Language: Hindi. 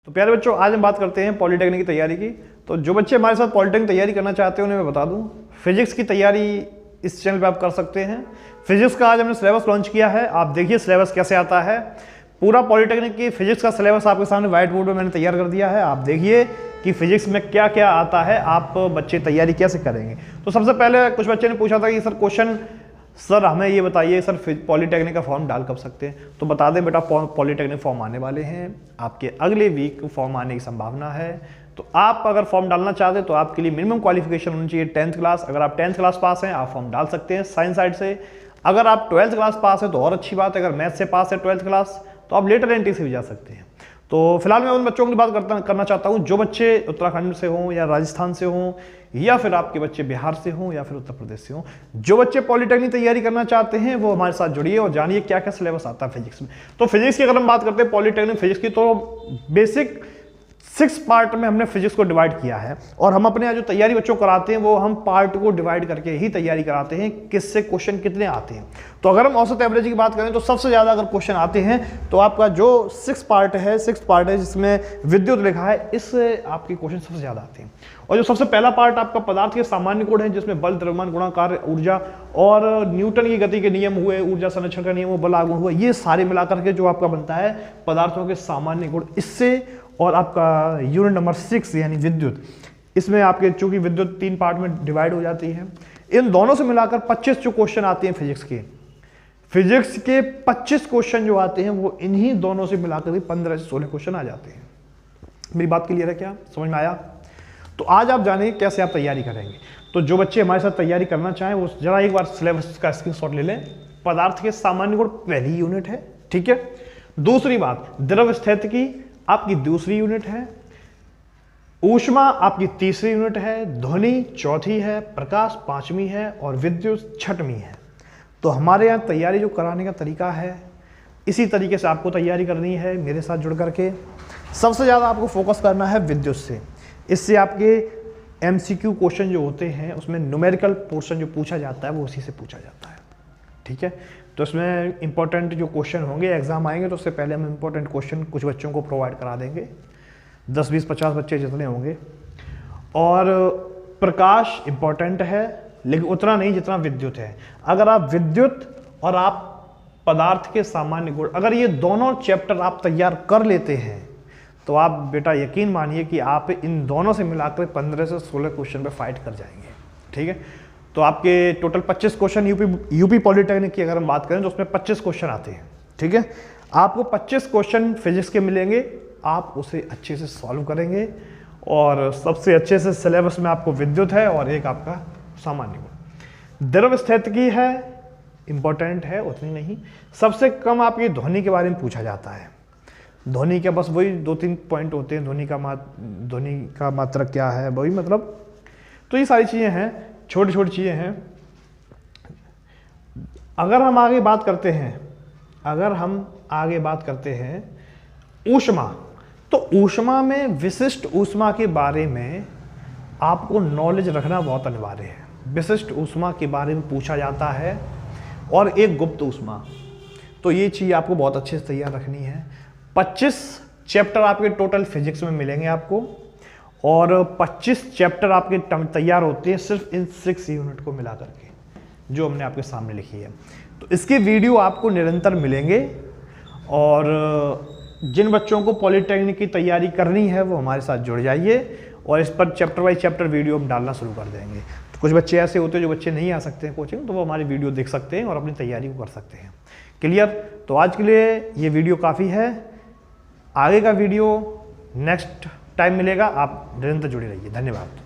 तो प्यारे बच्चों, आज हम बात करते हैं पॉलिटेक्निक की तैयारी की। तो जो बच्चे हमारे साथ पॉलिटेक्निक तैयारी करना चाहते हैं उन्हें मैं बता दूं, फिजिक्स की तैयारी इस चैनल पे आप कर सकते हैं। फिजिक्स का आज हमने सिलेबस लॉन्च किया है। आप देखिए सिलेबस कैसे आता है। पूरा पॉलिटेक्निक की फिजिक्स का सिलेबस आपके सामने व्हाइट बोर्ड में मैंने तैयार कर दिया है। आप देखिए कि फिजिक्स में क्या क्या आता है, आप बच्चे तैयारी कैसे करेंगे। तो सबसे पहले कुछ बच्चे ने पूछा था कि सर क्वेश्चन, सर हमें ये बताइए सर पॉलिटेक्निक का फॉर्म डाल कब सकते हैं। तो बता दें बेटा, पॉलिटेक्निक फॉर्म आने वाले हैं, आपके अगले वीक फॉर्म आने की संभावना है। तो आप अगर फॉर्म डालना चाहते हैं तो आपके लिए मिनिमम क्वालिफिकेशन होनी चाहिए 10th क्लास। अगर आप 10th क्लास पास हैं आप फॉर्म डाल सकते हैं साइंस साइड से। अगर आप 12th क्लास पास है तो और अच्छी बात है। अगर मैथ से पास है 12th क्लास तो आप लेटर एंट्री से भी जा सकते हैं। तो फिलहाल मैं उन बच्चों की बात करना चाहता हूं जो बच्चे उत्तराखंड से हों या राजस्थान से हों, या फिर आपके बच्चे बिहार से हों या फिर उत्तर प्रदेश से हों। जो बच्चे पॉलिटेक्निक तैयारी करना चाहते हैं वो हमारे साथ जुड़िए और जानिए क्या क्या सिलेबस आता है फिजिक्स में। तो फिजिक्स की अगर हम बात करते हैं पॉलिटेक्निक फिजिक्स की, तो बेसिक 6 पार्ट में हमने फिजिक्स को डिवाइड किया है। और हम अपने यहाँ जो तैयारी बच्चों कराते हैं वो हम पार्ट को डिवाइड करके ही तैयारी कराते हैं, किससे क्वेश्चन कितने आते हैं। तो अगर हम औसत एवरेज की बात करें तो सबसे ज़्यादा अगर क्वेश्चन आते हैं तो आपका जो 6 पार्ट है जिसमें विद्युत लिखा है, इससे आपके क्वेश्चन सबसे ज़्यादा आते हैं। और जो सबसे पहला पार्ट आपका पदार्थ के सामान्य गुण है, जिसमें बल, द्रव्यमान, गुणा, कार्य, ऊर्जा और न्यूटन की गति के नियम हुए, ऊर्जा संरक्षण का नियम हुआ, बल आगुण हुआ, ये सारे मिलाकर के जो आपका बनता है पदार्थों के सामान्य गुण, इससे। और आपका यूनिट नंबर 6 यानी विद्युत, इसमें आपके चूंकि विद्युत 3 पार्ट में डिवाइड हो जाती है, इन दोनों से मिलाकर 25 जो क्वेश्चन आते हैं फिजिक्स के 25 क्वेश्चन जो आते हैं वो इन्हीं दोनों से मिलाकर 15 से 16 क्वेश्चन आ जाते हैं। मेरी बात क्लियर है, क्या समझ में आया? तो आज आप जानेंगे कैसे आप तैयारी करेंगे। तो जो बच्चे हमारे साथ तैयारी करना चाहें वो जरा एक बार सिलेबस का स्क्रीनशॉट ले लें। पदार्थ के सामान्य गुण पहली यूनिट है, ठीक है। दूसरी बात, द्रव स्थितिकी आपकी दूसरी यूनिट है, ऊष्मा आपकी तीसरी यूनिट है, ध्वनि चौथी है, प्रकाश 5वीं है और विद्युत 6वीं है। तो हमारे यहाँ तैयारी जो कराने का तरीका है, इसी तरीके से आपको तैयारी करनी है मेरे साथ जुड़ करके। सबसे ज़्यादा आपको फोकस करना है विद्युत से। इससे आपके MCQ क्वेश्चन जो होते हैं उसमें न्यूमेरिकल पोर्शन जो पूछा जाता है वो उसी से पूछा जाता है, ठीक है। तो इसमें इंपॉर्टेंट जो क्वेश्चन होंगे, एग्जाम आएंगे तो उससे पहले हम इंपॉर्टेंट क्वेश्चन कुछ बच्चों को प्रोवाइड करा देंगे, 10, 20, 50 बच्चे जितने होंगे। और प्रकाश इंपॉर्टेंट है लेकिन उतना नहीं जितना विद्युत है। अगर आप विद्युत और आप पदार्थ के सामान्य गुण, अगर ये दोनों चैप्टर आप तैयार कर लेते हैं तो आप बेटा यकीन मानिए कि आप इन दोनों से मिलाकर 15 से 16 क्वेश्चन पे फाइट कर जाएंगे, ठीक है। तो आपके टोटल 25 क्वेश्चन यूपी पॉलिटेक्निक की अगर हम बात करें तो उसमें 25 क्वेश्चन आते हैं, ठीक है। आपको 25 क्वेश्चन फिजिक्स के मिलेंगे, आप उसे अच्छे से सॉल्व करेंगे। और सबसे अच्छे से सिलेबस में आपको विद्युत है और एक आपका सामान्य गुण। द्रव स्थितिकी है, इंपॉर्टेंट है, उतनी नहीं। सबसे कम आपकी ध्वनि के बारे में पूछा जाता है। ध्वनि के बस वही 2-3 पॉइंट होते हैं, ध्वनि का मात्रक क्या है, वही मतलब। तो ये सारी चीज़ें हैं, छोटी छोटी चीज़ें हैं। अगर हम आगे बात करते हैं ऊष्मा, तो ऊष्मा में विशिष्ट ऊष्मा के बारे में आपको नॉलेज रखना बहुत अनिवार्य है। विशिष्ट ऊष्मा के बारे में पूछा जाता है और एक गुप्त ऊष्मा, तो ये चीज़ आपको बहुत अच्छे से तैयार रखनी है। 25 चैप्टर आपके टोटल फिजिक्स में मिलेंगे आपको, और 25 चैप्टर आपके तैयार होते हैं सिर्फ इन 6 यूनिट को मिला करके जो हमने आपके सामने लिखी है। तो इसके वीडियो आपको निरंतर मिलेंगे। और जिन बच्चों को पॉलिटेक्निक की तैयारी करनी है वो हमारे साथ जुड़ जाइए और इस पर चैप्टर बाई चैप्टर वीडियो हम डालना शुरू कर देंगे। तो कुछ बच्चे ऐसे होते हैं जो बच्चे नहीं आ सकते हैं कोचिंग, तो वो हमारी वीडियो देख सकते हैं और अपनी तैयारी को कर सकते हैं। क्लियर? तो आज के लिए ये वीडियो काफ़ी है। आगे का वीडियो नेक्स्ट टाइम मिलेगा, आप निरंतर जुड़े रहिए। धन्यवाद।